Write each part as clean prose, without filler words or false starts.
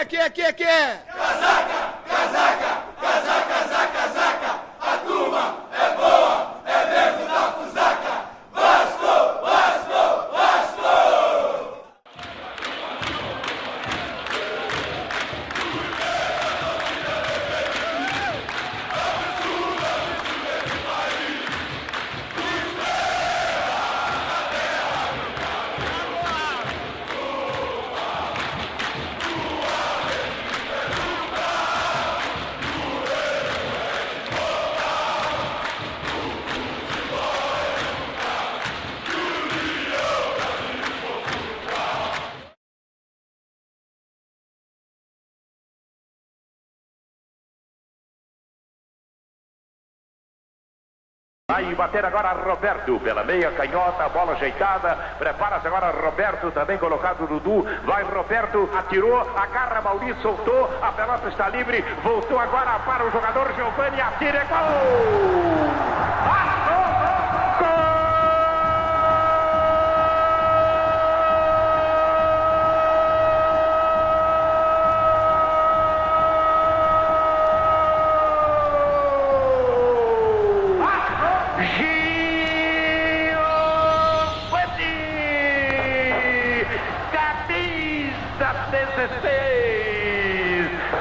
que é? Casaca, casaca, casaca, casaca, casaca. A turma é boa, é mesmo da fusaca. Vasco, Vasco, Vasco! Vai bater agora Roberto pela meia canhota, bola ajeitada, prepara-se agora Roberto, também colocado Dudu, vai Roberto, atirou, agarra Maurício, soltou, a pelota está livre, voltou agora para o jogador Giovani, atira, gol! Gol!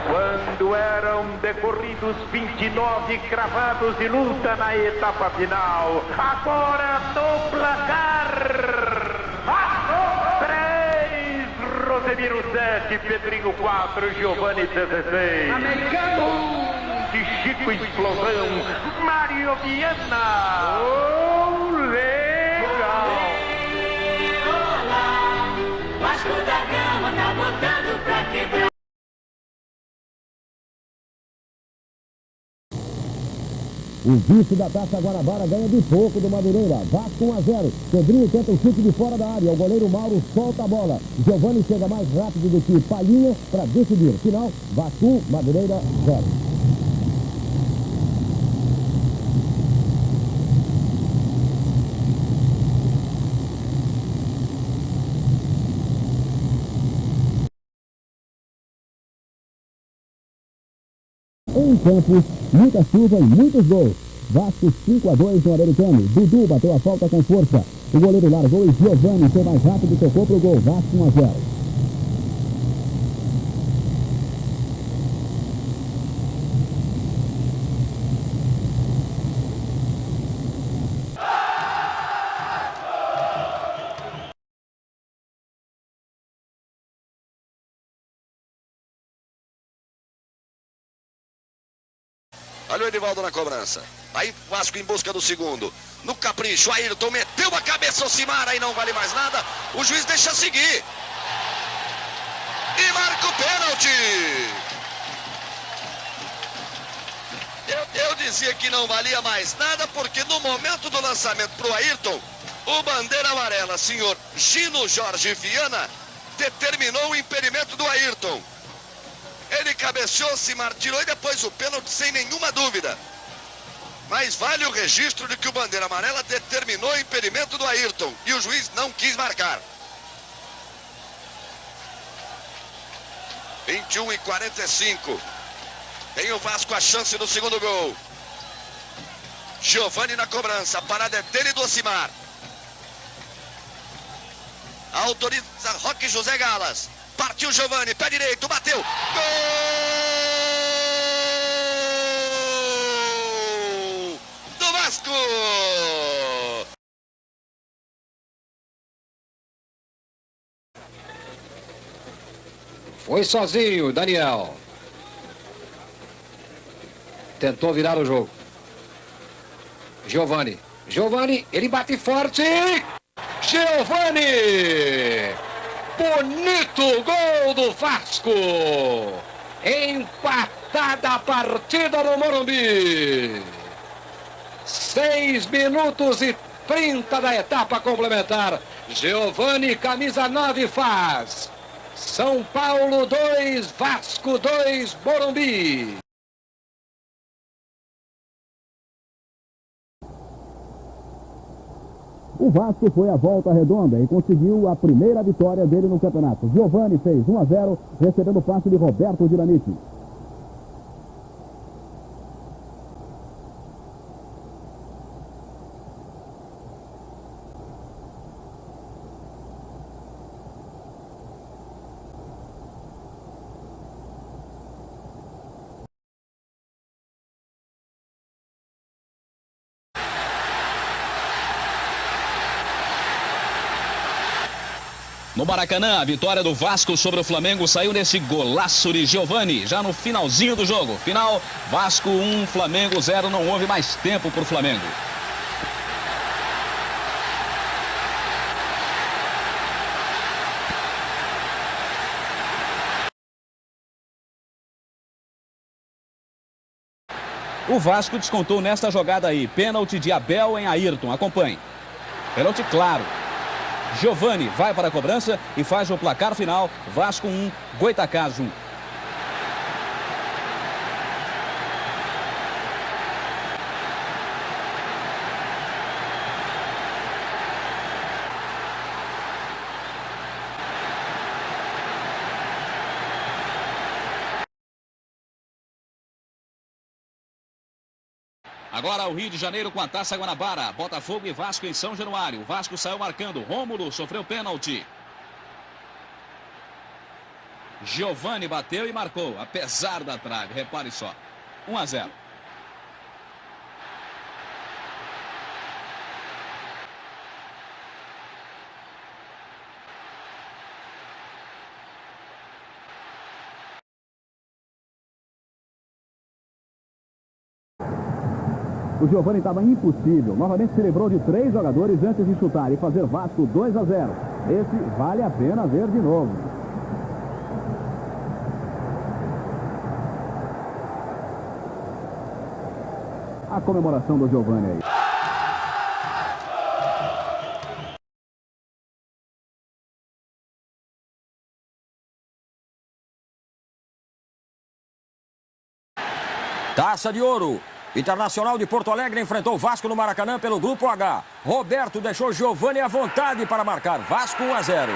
Quando eram decorridos 29 cravados de luta na etapa final, agora no placar 3, Rosemiro 7, Pedrinho 4, Giovani 16, americano de Chico Explosão, Mário Viana. Oh, legal! Vasco da Gama tá botando pra quebrar. O vice da Taça Guanabara ganha de pouco do Madureira. Vasco 1-0. Pedrinho tenta o chute de fora da área. O goleiro Mauro solta a bola. Giovani chega mais rápido do que Palhinha para decidir. Final, Vasco 1, Madureira 0. Em Campos, muita chuva e muitos gols. Vasco 5-2 no Americano. Dudu bateu a falta com força. O goleiro largou e Giovani foi mais rápido e tocou pro gol. Vasco 1-0. Olha o Edivaldo na cobrança. Aí Vasco em busca do segundo. No capricho, Ayrton meteu a cabeça ao Cimar, aí não vale mais nada. O juiz deixa seguir. E marca o pênalti. Eu dizia que não valia mais nada, porque no momento do lançamento para o Ayrton, o bandeira amarela, senhor Gino Jorge Viana, determinou o impedimento do Ayrton. Ele cabeceou, se martirou e depois o pênalti sem nenhuma dúvida. Mas vale o registro de que o bandeira amarela determinou o impedimento do Ayrton e o juiz não quis marcar. 21:45. Tem o Vasco a chance do segundo gol. Giovani na cobrança, a parada é dele e do Ocimar. Autoriza Roque José Galas. Partiu Giovani, pé direito, bateu. Gol do Vasco! Foi sozinho, Daniel. Tentou virar o jogo. Giovani. Giovani, ele bate forte. Giovani! Bonito gol do Vasco! Empatada a partida no Morumbi. 6 minutos e 30 da etapa complementar. Giovani, camisa 9, faz. São Paulo 2, Vasco 2, Morumbi. O Vasco foi à volta redonda e conseguiu a primeira vitória dele no campeonato. Giovani fez 1-0, recebendo o passe de Roberto Dinamite. No Maracanã, a vitória do Vasco sobre o Flamengo saiu nesse golaço de Giovani, já no finalzinho do jogo. Final, Vasco 1, Flamengo 0, não houve mais tempo para o Flamengo. O Vasco descontou nesta jogada aí, pênalti de Abel em Ayrton, acompanhe. Pênalti claro. Giovani vai para a cobrança e faz o placar final. Vasco 1, Goitacazes 1. Agora o Rio de Janeiro com a Taça Guanabara. Botafogo e Vasco em São Januário. O Vasco saiu marcando. Rômulo sofreu pênalti. Giovani bateu e marcou, apesar da trave. Repare só. 1-0. O Giovani estava impossível. Novamente se livrou de 3 jogadores antes de chutar e fazer Vasco 2-0. Esse vale a pena ver de novo. A comemoração do Giovani aí. Taça de Ouro. Internacional de Porto Alegre enfrentou o Vasco no Maracanã pelo Grupo H. Roberto deixou Giovani à vontade para marcar. Vasco 1-0.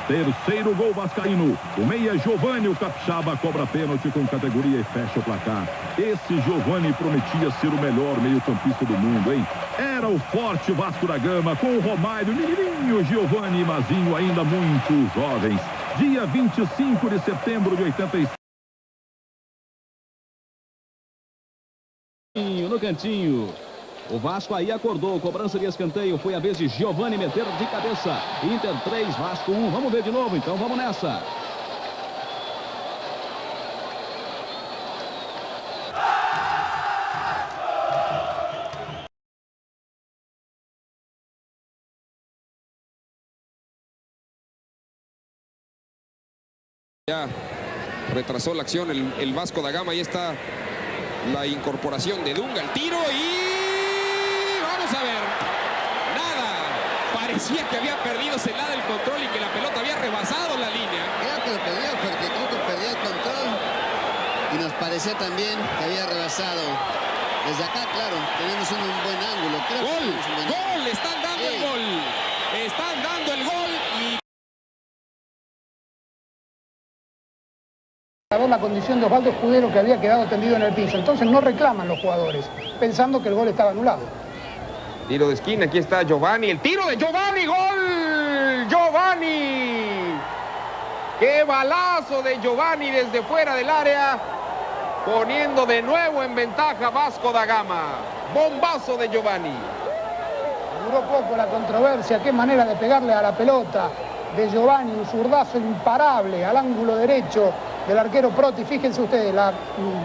Terceiro gol vascaíno. O meia Giovani, o capixaba, cobra pênalti com categoria e fecha o placar. Esse Giovani prometia ser o melhor meio-campista do mundo, hein? Era o forte Vasco da Gama com o Romário, menininho, Giovani e Mazinho ainda muito jovens. Dia 25 de setembro de 86. No cantinho. O Vasco aí acordou, cobrança de escanteio, foi a vez de Giovani meter de cabeça. Inter 3, Vasco 1, vamos ver de novo, então vamos nessa. Ya retrasó la acción el Vasco da Gama, ahí está la incorporación de Dunga, el tiro y... Vamos a ver, nada, parecía que había perdido Celada el control y que la pelota había rebasado la línea. Creo que lo perdió, porque creo que perdió el control y nos parecía también que había rebasado. Desde acá, claro, tenemos un buen ángulo. Creo ¡Gol! Que ¡Gol! Están dando el gol. Están dando el gol y... La condición de Osvaldo Escudero, que había quedado tendido en el piso. Entonces no reclaman los jugadores, pensando que el gol estaba anulado. Tiro de esquina, aquí está Giovani, el tiro de Giovani, gol, Giovani. Qué balazo de Giovani desde fuera del área, poniendo de nuevo en ventaja Vasco da Gama. Bombazo de Giovani. Duró poco la controversia, qué manera de pegarle a la pelota de Giovani, un zurdazo imparable al ángulo derecho del arquero Proti. Fíjense ustedes, la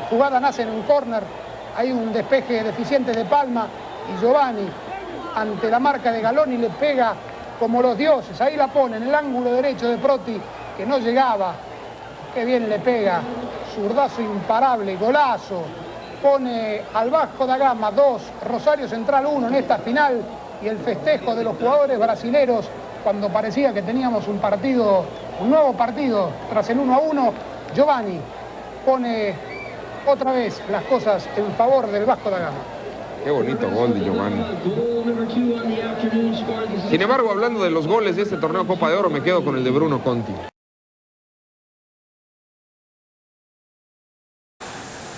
jugada nace en un córner, hay un despeje deficiente de Palma y Giovani ante la marca de Galoni le pega como los dioses, ahí la pone en el ángulo derecho de Proti que no llegaba, qué bien le pega, zurdazo imparable, golazo pone al Vasco da Gama 2, Rosario Central 1 en esta final, y el festejo de los jugadores brasileros cuando parecía que teníamos un nuevo partido tras el 1-1. Giovani pone otra vez las cosas en favor del Vasco da Gama. Qué bonito gol de Giovani. Sin embargo, hablando de los goles de este torneo Copa de Oro, me quedo con el de Bruno Conti.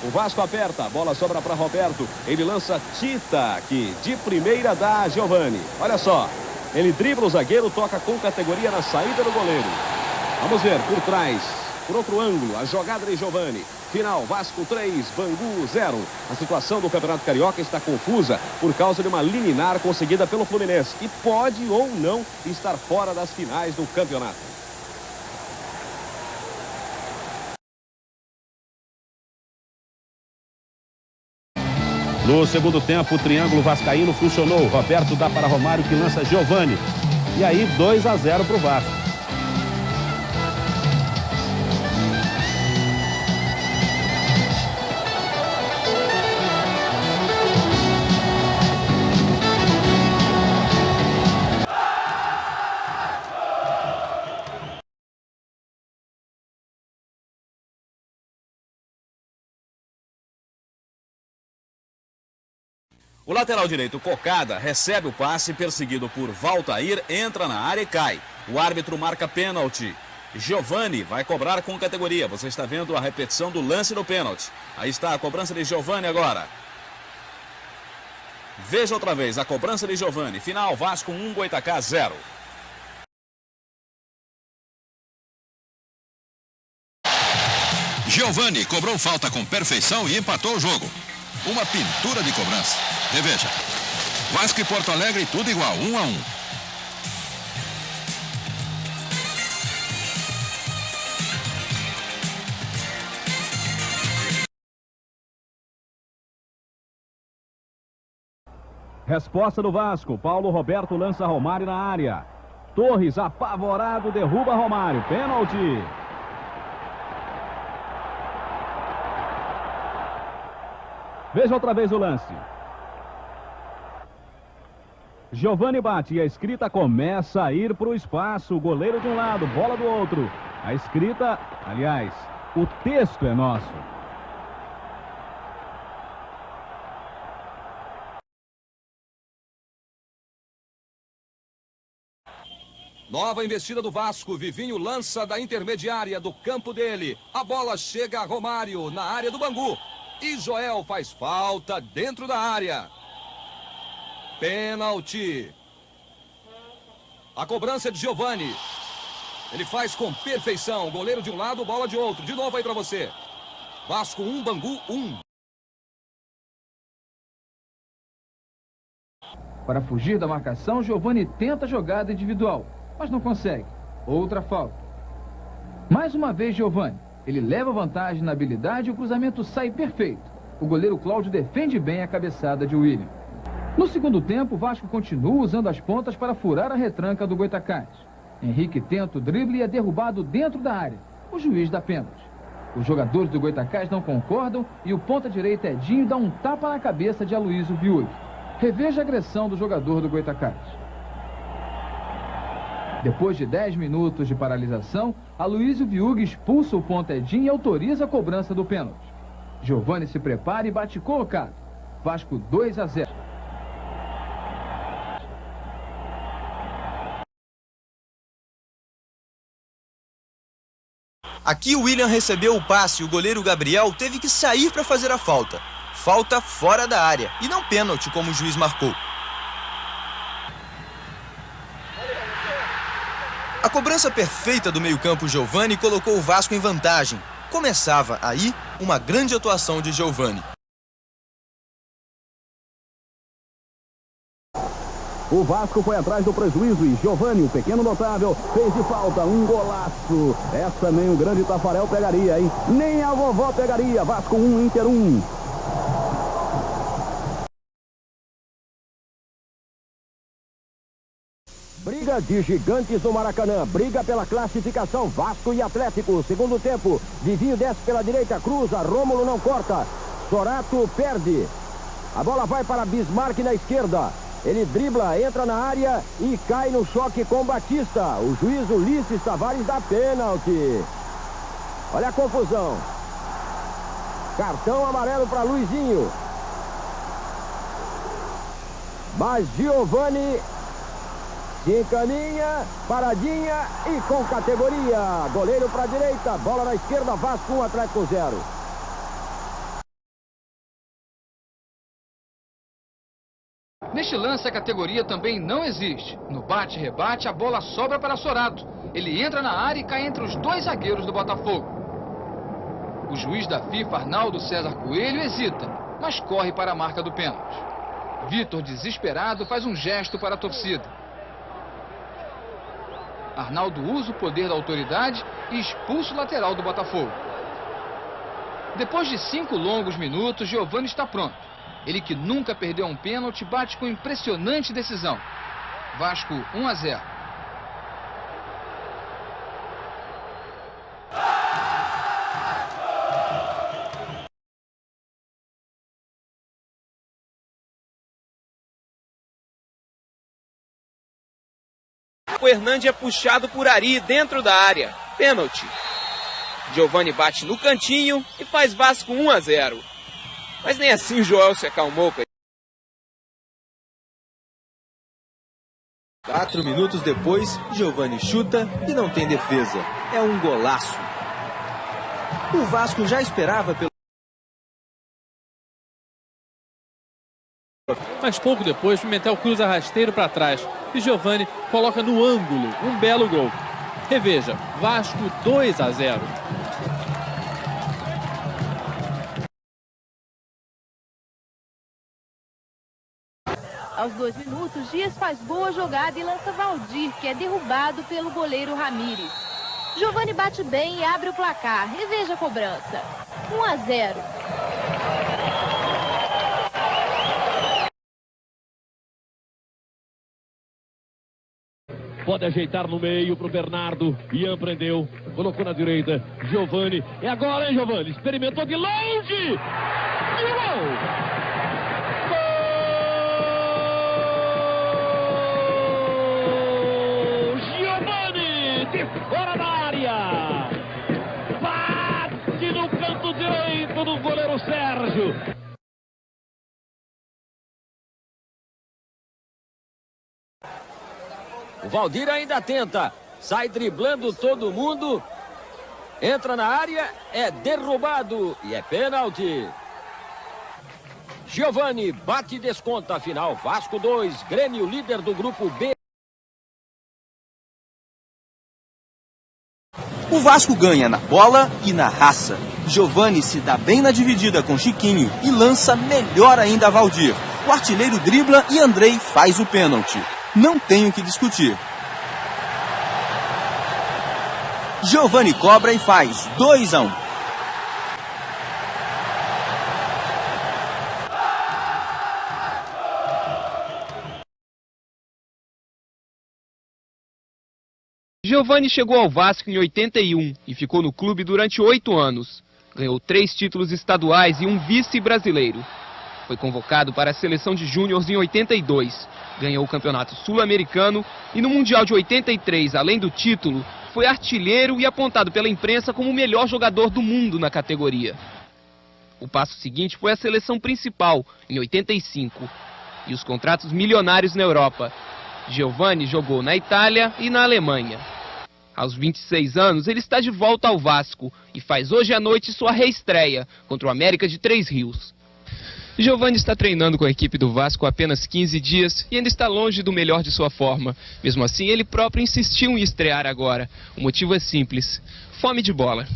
O Vasco aperta, a bola sobra para Roberto. Ele lança Tita aqui, de primeira da Giovani. Olha só, ele dribla o zagueiro, toca com categoria na saída do goleiro. Vamos ver, por trás, por outro ângulo, a jogada de Giovani. Final, Vasco 3, Bangu 0. A situação do Campeonato Carioca está confusa por causa de uma liminar conseguida pelo Fluminense, que pode ou não estar fora das finais do campeonato. No segundo tempo, o triângulo vascaíno funcionou. Roberto dá para Romário, que lança Giovani. E aí, 2-0 para o Vasco. O lateral direito, Cocada, recebe o passe, perseguido por Valtair, entra na área e cai. O árbitro marca pênalti. Giovani vai cobrar com categoria. Você está vendo a repetição do lance do pênalti. Aí está a cobrança de Giovani agora. Veja outra vez a cobrança de Giovani. Final, Vasco 1, Goitacás 0. Giovani cobrou falta com perfeição e empatou o jogo. Uma pintura de cobrança. Reveja. Vasco e Porto Alegre, tudo igual, 1-1. Resposta do Vasco. Paulo Roberto lança Romário na área. Torres, apavorado, derruba Romário. Pênalti. Veja outra vez o lance. Giovani bate e a escrita começa a ir para o espaço. O goleiro de um lado, bola do outro. A escrita, aliás, o texto é nosso. Nova investida do Vasco. Vivinho lança da intermediária do campo dele. A bola chega a Romário na área do Bangu. E Joel faz falta dentro da área. Pênalti. A cobrança de Giovani. Ele faz com perfeição. Goleiro de um lado, bola de outro. De novo aí para você. Vasco 1, Bangu 1. Para fugir da marcação, Giovani tenta a jogada individual, mas não consegue. Outra falta. Mais uma vez Giovani. Ele leva vantagem na habilidade e o cruzamento sai perfeito. O goleiro Cláudio defende bem a cabeçada de William. No segundo tempo, o Vasco continua usando as pontas para furar a retranca do Goitacás. Henrique tenta o drible e é derrubado dentro da área. O juiz dá pênalti. Os jogadores do Goitacás não concordam e o ponta-direita Edinho dá um tapa na cabeça de Aloysio Viug. Reveja a agressão do jogador do Goitacás. Depois de 10 minutos de paralisação, Aloysio Viug expulsa o ponta Edinho e autoriza a cobrança do pênalti. Giovani se prepara e bate colocado. Vasco 2-0. Aqui o William recebeu o passe e o goleiro Gabriel teve que sair para fazer a falta. Falta fora da área e não pênalti como o juiz marcou. A cobrança perfeita do meio-campo Giovani colocou o Vasco em vantagem. Começava aí uma grande atuação de Giovani. O Vasco foi atrás do prejuízo e Giovani, o pequeno notável, fez de falta um golaço. Essa nem o grande Tafarel pegaria, hein? Nem a vovó pegaria. Vasco 1, Inter 1. Briga de gigantes no Maracanã. Briga pela classificação. Vasco e Atlético. Segundo tempo. Vivinho desce pela direita. Cruza. Rômulo não corta. Sorato perde. A bola vai para Bismarck na esquerda. Ele dribla, entra na área e cai no choque com Batista. O juiz Ulisses Tavares dá pênalti. Olha a confusão. Cartão amarelo para Luizinho. Mas Giovani se encaminha, paradinha e com categoria. Goleiro para a direita, bola na esquerda, Vasco 1, Atlético 0. Neste lance, a categoria também não existe. No bate-rebate, a bola sobra para Sorato. Ele entra na área e cai entre os dois zagueiros do Botafogo. O juiz da FIFA, Arnaldo César Coelho, hesita, mas corre para a marca do pênalti. Vitor, desesperado, faz um gesto para a torcida. Arnaldo usa o poder da autoridade e expulsa o lateral do Botafogo. Depois de 5 longos minutos, Giovani está pronto. Ele, que nunca perdeu um pênalti, bate com impressionante decisão. Vasco 1-0. O Hernandes é puxado por Ari dentro da área. Pênalti. Giovani bate no cantinho e faz Vasco 1-0. Mas nem assim o Joel se acalmou. 4 minutos depois, Giovani chuta e não tem defesa. É um golaço. O Vasco já esperava pelo... Mas pouco depois, Pimentel cruza rasteiro para trás e Giovani coloca no ângulo um belo gol. Reveja, Vasco 2-0. Aos 2 minutos, Dias faz boa jogada e lança Valdir, que é derrubado pelo goleiro Ramírez. Giovani bate bem e abre o placar. Reveja a cobrança. 1-0. Pode ajeitar no meio para o Bernardo. Ian prendeu, colocou na direita. Giovani, é agora, hein, Giovani? Experimentou de longe! E o gol! Fora da área, bate no canto direito do goleiro Sérgio. O Valdir ainda tenta, sai driblando todo mundo, entra na área, é derrubado e é pênalti. Giovani bate e desconta a final. Vasco 2, Grêmio líder do grupo B. O Vasco ganha na bola e na raça. Giovani se dá bem na dividida com Chiquinho e lança melhor ainda a Valdir. O artilheiro dribla e Andrei faz o pênalti. Não tem o que discutir. Giovani cobra e faz 2-1. Giovani chegou ao Vasco em 81 e ficou no clube durante 8 anos. Ganhou 3 títulos estaduais e um vice brasileiro. Foi convocado para a seleção de júniores em 82. Ganhou o campeonato sul-americano e no Mundial de 83, além do título, foi artilheiro e apontado pela imprensa como o melhor jogador do mundo na categoria. O passo seguinte foi a seleção principal, em 85, e os contratos milionários na Europa. Giovani jogou na Itália e na Alemanha. Aos 26 anos, ele está de volta ao Vasco e faz hoje à noite sua reestreia contra o América de Três Rios. Giovani está treinando com a equipe do Vasco há apenas 15 dias e ainda está longe do melhor de sua forma. Mesmo assim, ele próprio insistiu em estrear agora. O motivo é simples: fome de bola.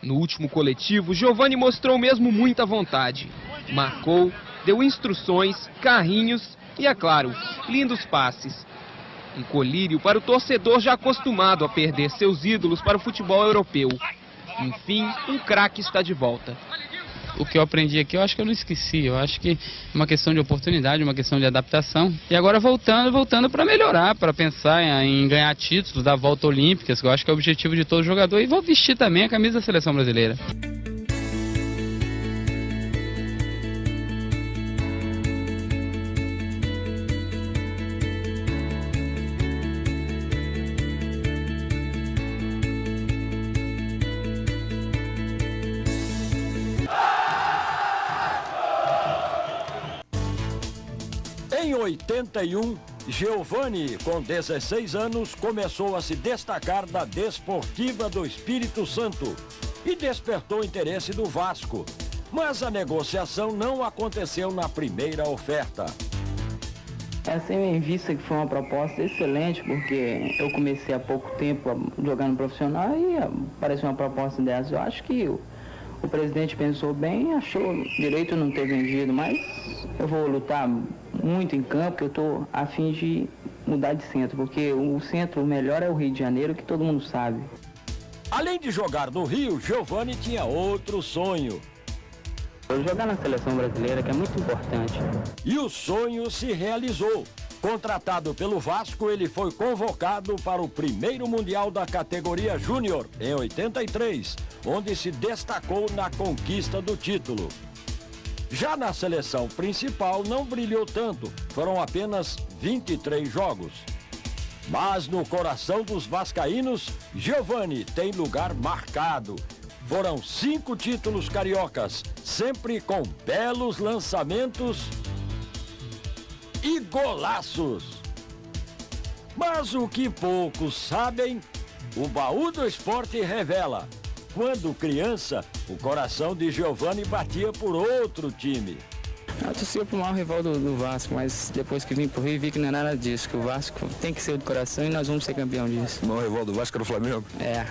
No último coletivo, Giovani mostrou mesmo muita vontade. Marcou, deu instruções, carrinhos e, é claro, lindos passes. Um colírio para o torcedor já acostumado a perder seus ídolos para o futebol europeu. Enfim, um craque está de volta. O que eu aprendi aqui, eu acho que eu não esqueci. Eu acho que é uma questão de oportunidade, uma questão de adaptação. E agora voltando para melhorar, para pensar em ganhar títulos, dar volta olímpica, que eu acho que é o objetivo de todo jogador. E vou vestir também a camisa da seleção brasileira. 81, Giovani, com 16 anos, começou a se destacar da Desportiva do Espírito Santo e despertou o interesse do Vasco. Mas a negociação não aconteceu na primeira oferta. Essa em vista que foi uma proposta excelente, porque eu comecei há pouco tempo jogando profissional e apareceu uma proposta dessa. Eu acho que o presidente pensou bem, achou direito não ter vendido, mas eu vou lutar muito em campo, que eu estou a fim de mudar de centro, porque o centro melhor é o Rio de Janeiro, que todo mundo sabe. Além de jogar no Rio, Giovani tinha outro sonho. Jogar na seleção brasileira, que é muito importante. E o sonho se realizou. Contratado pelo Vasco, ele foi convocado para o primeiro Mundial da categoria Júnior, em 83, onde se destacou na conquista do título. Já na seleção principal não brilhou tanto, foram apenas 23 jogos. Mas no coração dos vascaínos, Giovani tem lugar marcado. Foram 5 títulos cariocas, sempre com belos lançamentos e golaços. Mas o que poucos sabem, o Baú do Esporte revela. Quando criança, o coração de Giovani batia por outro time. Eu torcia pro maior rival do Vasco, mas depois que vim pro Rio vi que não é nada disso, que o Vasco tem que ser do coração e nós vamos ser campeão disso. O maior rival do Vasco era o Flamengo? É.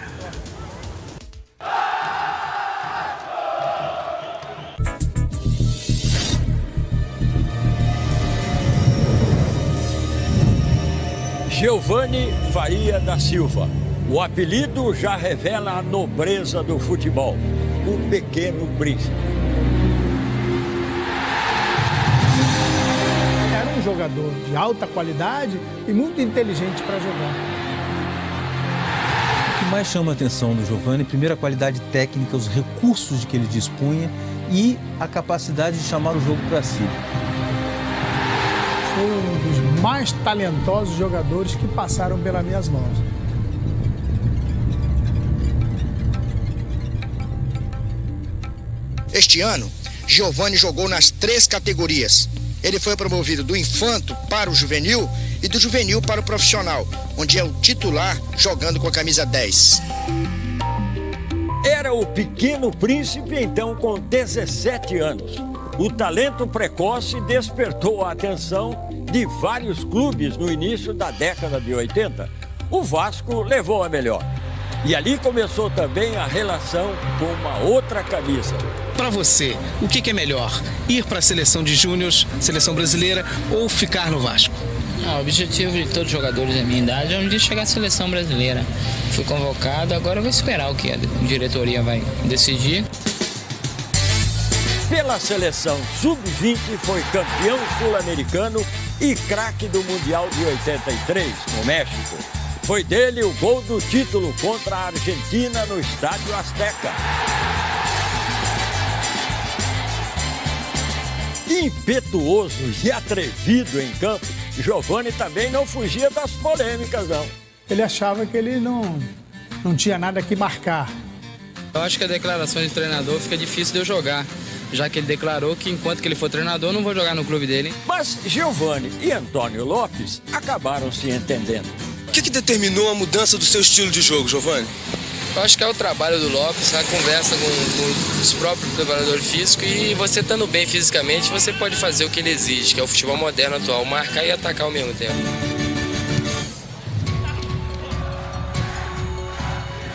Giovani Faria da Silva. O apelido já revela a nobreza do futebol. O Pequeno Príncipe. Era um jogador de alta qualidade e muito inteligente para jogar. O que mais chama a atenção do Giovani, primeiro a qualidade técnica, os recursos de que ele dispunha e a capacidade de chamar o jogo para si. Foi um dos mais talentosos jogadores que passaram pelas minhas mãos. Este ano, Giovani jogou nas 3 categorias. Ele foi promovido do infanto para o juvenil e do juvenil para o profissional, onde é o titular jogando com a camisa 10. Era o Pequeno Príncipe, então, com 17 anos. O talento precoce despertou a atenção de vários clubes no início da década de 80. O Vasco levou a melhor. E ali começou também a relação com uma outra camisa. Para você, o que é melhor? Ir para a seleção de júniores, seleção brasileira ou ficar no Vasco? O objetivo de todos os jogadores da minha idade é um dia chegar à seleção brasileira. Fui convocado, agora eu vou esperar o que a diretoria vai decidir. Pela seleção sub-20 foi campeão sul-americano e craque do Mundial de 83, no México. Foi dele o gol do título contra a Argentina no Estádio Azteca. Impetuoso e atrevido em campo, Giovani também não fugia das polêmicas, não. Ele achava que ele não tinha nada que marcar. Eu acho que a declaração de treinador fica difícil de eu jogar, já que ele declarou que enquanto que ele for treinador, eu não vou jogar no clube dele. Mas Giovani e Antônio Lopes acabaram se entendendo. O que determinou a mudança do seu estilo de jogo, Giovani? Eu acho que é o trabalho do Lopes, a conversa com os próprios preparadores físicos, e você estando bem fisicamente, você pode fazer o que ele exige, que é o futebol moderno atual, marcar e atacar ao mesmo tempo.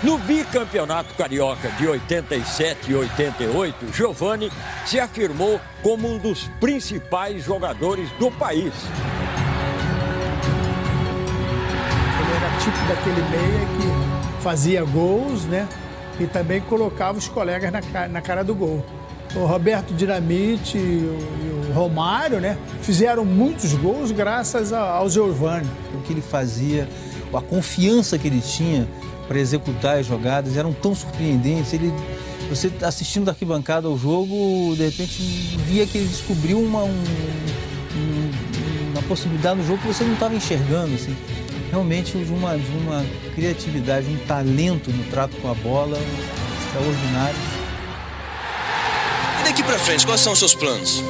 No bicampeonato carioca de 87 e 88, Giovani se afirmou como um dos principais jogadores do país. Ele era tipo daquele meia que fazia gols, né? E também colocava os colegas na cara do gol. O Roberto Dinamite e o Romário, né? Fizeram muitos gols graças ao Giovani. O que ele fazia, a confiança que ele tinha para executar as jogadas eram tão surpreendentes. Você assistindo da arquibancada ao jogo, de repente via que ele descobriu uma possibilidade no jogo que você não estava enxergando, assim. Realmente de uma criatividade, um talento no trato com a bola extraordinário. E daqui para frente, quais são os seus planos?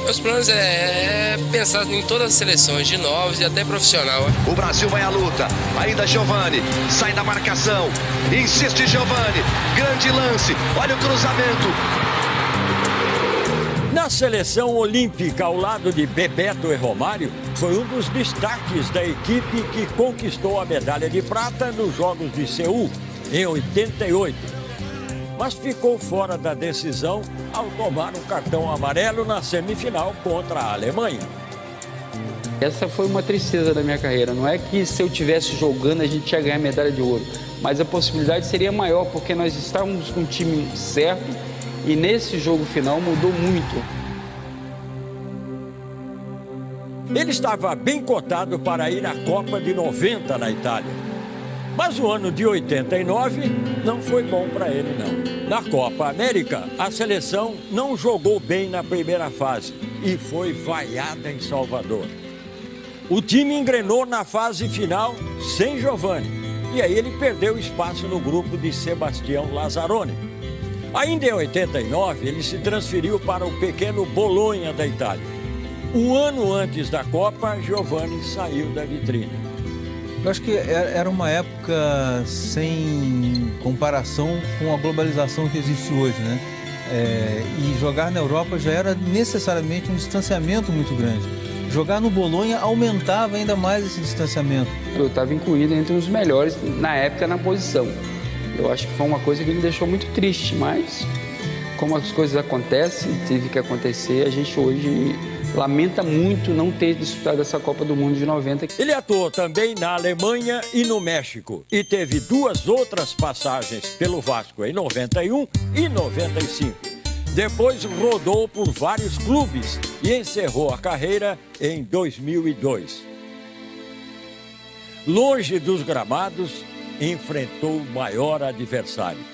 Meus planos é pensar em todas as seleções, de novos e até profissional. O Brasil vai à luta. Ainda Giovani. Sai da marcação. Insiste Giovani. Grande lance. Olha o cruzamento. Na seleção olímpica, ao lado de Bebeto e Romário, foi um dos destaques da equipe que conquistou a medalha de prata nos Jogos de Seul, em 88. Mas ficou fora da decisão ao tomar um cartão amarelo na semifinal contra a Alemanha. Essa foi uma tristeza da minha carreira. Não é que se eu estivesse jogando a gente ia ganhar medalha de ouro, mas a possibilidade seria maior, porque nós estávamos com o time certo e nesse jogo final mudou muito. Ele estava bem cotado para ir à Copa de 90 na Itália. Mas o ano de 89 não foi bom para ele, não. Na Copa América, a seleção não jogou bem na primeira fase e foi vaiada em Salvador. O time engrenou na fase final sem Giovani. E aí ele perdeu espaço no grupo de Sebastião Lazzaroni. Ainda em 89, ele se transferiu para o pequeno Bolonha da Itália. Um ano antes da Copa, Giovani saiu da vitrine. Eu acho que era uma época sem comparação com a globalização que existe hoje, né? E jogar na Europa já era necessariamente um distanciamento muito grande. Jogar no Bolonha aumentava ainda mais esse distanciamento. Eu estava incluído entre os melhores na época na posição. Eu acho que foi uma coisa que me deixou muito triste, mas como as coisas acontecem, teve que acontecer, a gente hoje lamenta muito não ter disputado essa Copa do Mundo de 90. Ele atuou também na Alemanha e no México e teve duas outras passagens pelo Vasco em 91 e 95. Depois rodou por vários clubes e encerrou a carreira em 2002. Longe dos gramados, enfrentou o maior adversário.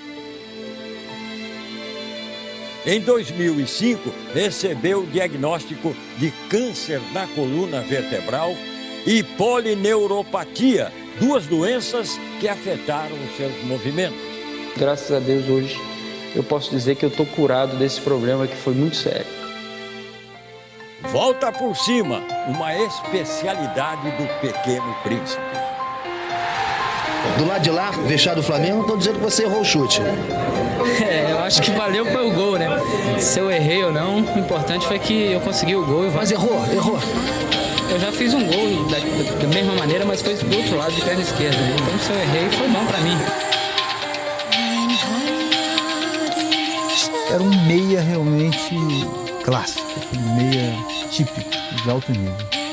Em 2005, recebeu o diagnóstico de câncer na coluna vertebral e polineuropatia, duas doenças que afetaram os seus movimentos. Graças a Deus, hoje, eu posso dizer que eu estou curado desse problema que foi muito sério. Volta por cima, uma especialidade do Pequeno Príncipe. Do lado de lá, fechado o Flamengo, estou dizendo que você errou o chute. Eu acho que valeu foi o gol, né? Se eu errei ou não, o importante foi que eu consegui o gol. Mas errou. Eu já fiz um gol da mesma maneira, mas foi do outro lado, de perna esquerda. Então se eu errei, foi bom pra mim. Era um meia realmente clássico, um meia típico, de alto nível.